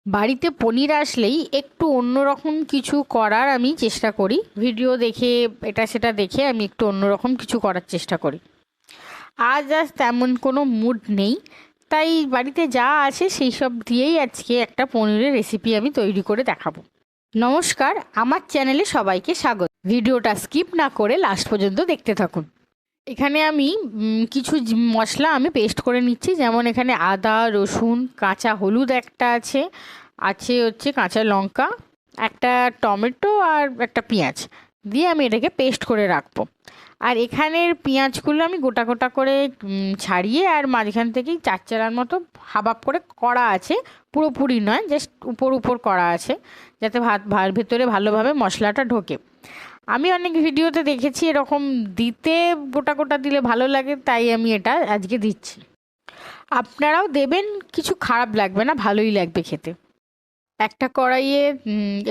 বাড়িতে পনির আসলেই একটু অন্যরকম কিছু করার আমি চেষ্টা করি। ভিডিও দেখে, এটা সেটা দেখে আমি একটু অন্যরকম কিছু করার চেষ্টা করি। আজ তেমন কোনো মুড নেই, তাই বাড়িতে যা আছে সেই সব দিয়েই আজকে একটা পনিরের রেসিপি আমি তৈরি করে দেখাবো। নমস্কার, আমার চ্যানেলে সবাইকে স্বাগত। ভিডিওটা স্কিপ না করে লাস্ট পর্যন্ত দেখতে থাকুন। এখানে আমি কিছু মশলা আমি পেস্ট করে নিচ্ছি। যেমন এখানে আদা, রসুন, কাঁচা হলুদ একটা আছে, হচ্ছে কাঁচা লঙ্কা, একটা টমেটো আর একটা পেঁয়াজ দিয়ে আমি এটাকে পেস্ট করে রাখবো। আর এখানের পেঁয়াজগুলো আমি গোটা গোটা করে ছাড়িয়ে আর মাঝখান থেকেই চারচারার মতো হাফ হাফ করে করা আছে, পুরোপুরি নয়, জাস্ট উপর উপর করা আছে, যাতে ভেতরে ভালোভাবে মশলাটা ঢোকে। আমি অনেক ভিডিওতে দেখেছি এরকম দিতে, গোটা গোটা দিলে ভালো লাগে, তাই আমি এটা আজকে দিচ্ছি। আপনারাও দেবেন, কিছু খারাপ লাগবে না, ভালোই লাগবে খেতে। একটা কড়াইয়ে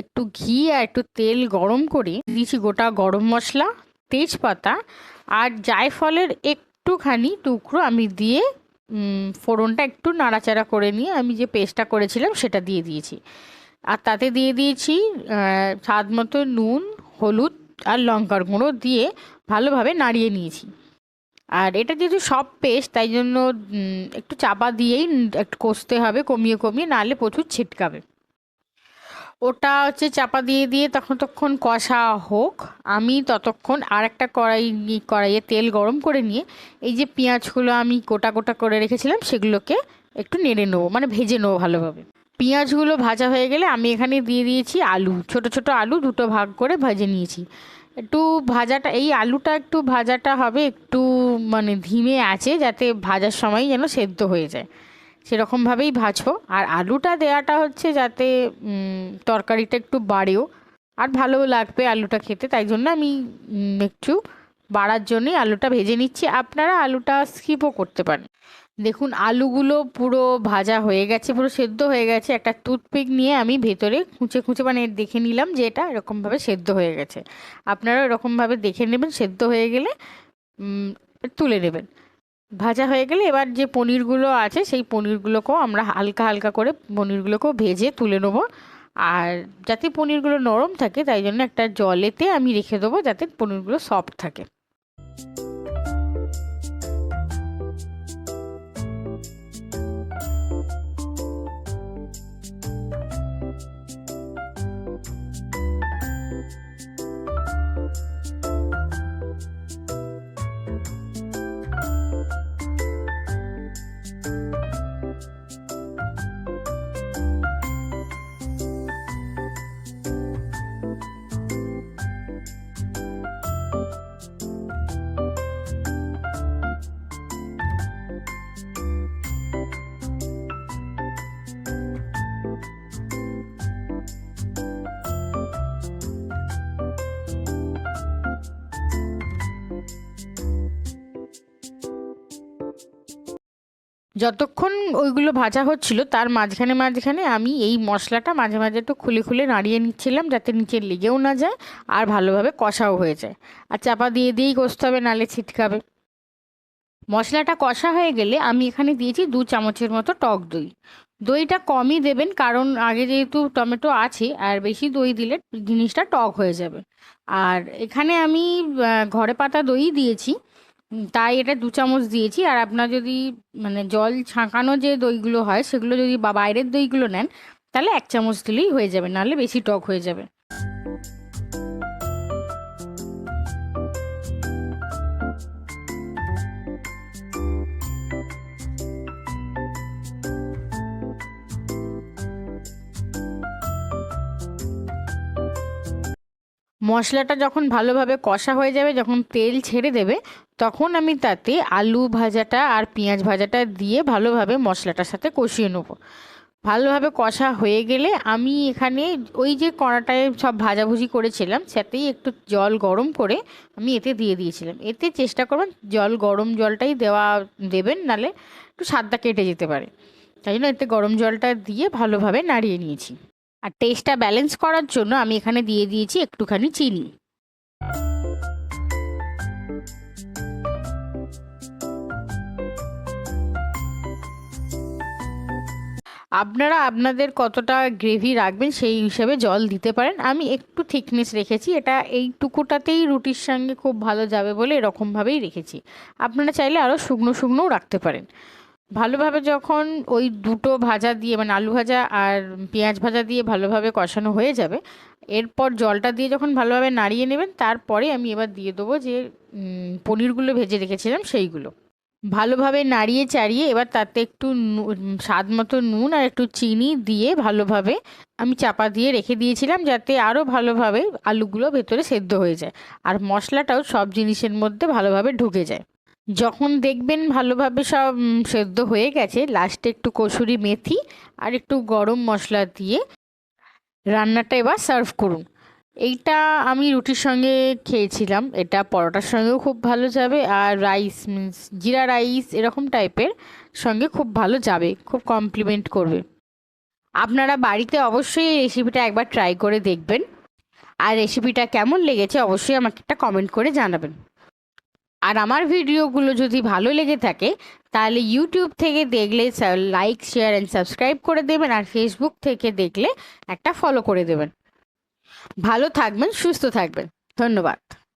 একটু ঘি আর একটু তেল গরম করে দিয়েছি গোটা গরম মশলা, তেজপাতা আর জায়ফলের একটুখানি টুকরো আমি দিয়ে ফোড়নটা একটু নাড়াচাড়া করে নিয়ে আমি যে পেস্টটা করেছিলাম সেটা দিয়ে দিয়েছি। আর তাতে দিয়ে দিয়েছি স্বাদ মতো নুন, হলুদ আর লঙ্কার গুঁড়ো দিয়ে ভালোভাবে নাড়িয়ে নিয়েছি। আর এটা যেহেতু সব পেস্ট, তাই জন্য একটু চাপা দিয়েই একটু কষতে হবে, কমিয়ে কমিয়ে, নাহলে প্রচুর ছিটকাবে। ওটা হচ্ছে চাপা দিয়ে দিয়ে ততক্ষণ কষা হোক, আমি ততক্ষণ আর একটা কড়াইয়ে তেল গরম করে নিয়ে এই যে পেঁয়াজগুলো আমি গোটা গোটা করে রেখেছিলাম সেগুলোকে একটু নেড়ে নেবো, মানে ভেজে নেবো ভালোভাবে। পেঁয়াজগুলো ভাজা হয়ে গেলে আমি এখানে দিয়ে দিয়েছি আলু, ছোট ছোট আলু দুটো ভাগ করে ভেজে নিয়েছি। একটু ভাজাটা, এই আলুটা একটু ভাজাটা হবে একটু মানে ধিমে আছে, যাতে ভাজার সময় যেন সেদ্ধ হয়ে যায়, সেরকমভাবেই ভাজবো। আর আলুটা দেওয়াটা হচ্ছে যাতে তরকারিটা একটু বাড়েও আর ভালোও লাগবে আলুটা খেতে, তাই জন্য আমি একটু বাড়ার জন্যই আলুটা ভেজে নিচ্ছি। আপনারা আলুটা স্কিপও করতে পারেন। দেখুন আলুগুলো পুরো ভাজা হয়ে গেছে, পুরো সেদ্ধ হয়ে গেছে। একটা টুথপিক নিয়ে আমি ভেতরে খুঁচে খুঁচে মানে দেখে নিলাম যে এটা এরকমভাবে সেদ্ধ হয়ে গেছে। আপনারাও এরকমভাবে দেখে নেবেন, সেদ্ধ হয়ে গেলে তুলে নেবেন। ভাজা হয়ে গেলে এবার যে পনিরগুলো আছে সেই পনিরগুলোকেও আমরা হালকা হালকা করে পনিরগুলোকেও ভেজে তুলে নেবো। আর যাতে পনিরগুলো নরম থাকে তাই জন্য একটা জলেতে আমি রেখে দেবো, যাতে পনিরগুলো সফট থাকে। যতক্ষণ ওইগুলো ভাজা হচ্ছিল তার মাঝখানে মাঝখানে আমি এই মশলাটা মাঝে মাঝে একটু খুলে খুলে নাড়িয়ে নিচ্ছিলাম, যাতে নিচে লেগেও না যায় আর ভালোভাবে কষাও হয়ে যায়। আর চাপা দিয়ে দিয়েই কষতে হবে, নালে ছিটকাবে। মশলাটা কষা হয়ে গেলে আমি এখানে দিয়েছি 2 চামচের মতো টক দই। দইটা কমই দেবেন, কারণ আগে যেহেতু টমেটো আছে, আর বেশি দই দিলে জিনিসটা টক হয়ে যাবে। আর এখানে আমি ঘরে পাতা দই দিয়েছি, তাই এটা 2 চামচ দিয়েছি। আর আপনার যদি মানে জল ছাঁকানো যে দইগুলো হয় সেগুলো যদি বা বাইরের দইগুলো নেন, তাহলে 1 চামচ দিলেই হয়ে যাবে, নাহলে বেশি টক হয়ে যাবে। মশলাটা যখন ভালোভাবে কষা হয়ে যাবে, যখন তেল ছেড়ে দেবে, তখন আমি তাতে আলু ভাজাটা আর পেঁয়াজ ভাজাটা দিয়ে ভালোভাবে মশলাটার সাথে কষিয়ে নেবো। ভালোভাবে কষা হয়ে গেলে আমি এখানে ওই যে কড়াটায় সব ভাজাভুজি করেছিলাম সাথেই একটু জল গরম করে আমি এতে দিয়ে দিয়েছিলাম। এতে চেষ্টা করবেন গরম জলটাই দেবেন, নালে একটু স্বাদটা কেটে যেতে পারে, তাই জন্য এতে গরম জলটা দিয়ে ভালোভাবে নাড়িয়ে নিয়েছি। আর টেস্টটা ব্যালেন্স করার জন্য আমি এখানে দিয়ে দিয়েছি একটুখানি চিনি। আপনারা আপনাদের কতটা গ্রেভি রাখবেন সেই হিসেবে জল দিতে পারেন। আমি একটু থিকনেস রেখেছি, এটা এইটুকুটাতেই রুটির সঙ্গে খুব ভালো যাবে বলে এরকমভাবেই রেখেছি। আপনারা চাইলে আরও শুকনো শুকনোও রাখতে পারেন। ভালোভাবে যখন ওই দুটো ভাজা দিয়ে মানে আলু ভাজা আর পেঁয়াজ ভাজা দিয়ে ভালোভাবে কষানো হয়ে যাবে, এরপর জলটা দিয়ে যখন ভালোভাবে নাড়িয়ে নেবেন, তারপরে আমি এবার দিয়ে দেবো যে পনিরগুলো ভেজে রেখেছিলাম সেইগুলো। ভালোভাবে নাড়িয়ে চাড়িয়ে এবার তাতে একটু স্বাদ মতো নুন আর একটু চিনি দিয়ে ভালোভাবে আমি চাপা দিয়ে রেখে দিয়েছিলাম, যাতে আরও ভালোভাবে আলুগুলো ভেতরে সেদ্ধ হয়ে যায় আর মশলাটাও সব জিনিসের মধ্যে ভালোভাবে ঢুকে যায়। যখন দেখবেন ভালোভাবে সব সেদ্ধ হয়ে গেছে, লাস্টে একটু কসুরি মেথি আর একটু গরম মশলা দিয়ে রান্নাটা এবার সার্ভ করুন। এইটা আমি রুটির সঙ্গে খেয়েছিলাম, এটা পরোটার সঙ্গেও খুব ভালো যাবে, আর রাইস মিন্স জিরা রাইস এরকম টাইপের সঙ্গে খুব ভালো যাবে, খুব কমপ্লিমেন্ট করবে। আপনারা বাড়িতে অবশ্যই এই রেসিপিটা একবার ট্রাই করে দেখবেন, আর রেসিপিটা কেমন লেগেছে অবশ্যই আমাকে একটা কমেন্ট করে জানাবেন। আর আমার ভিডিওগুলো যদি ভালো লেগে থাকে তাহলে ইউটিউব থেকে দেখলে লাইক শেয়ার অ্যান্ড সাবস্ক্রাইব করে দেবেন, আর ফেসবুক থেকে দেখলে একটা ফলো করে দেবেন। ভালো থাকবেন, সুস্থ থাকবেন। ধন্যবাদ।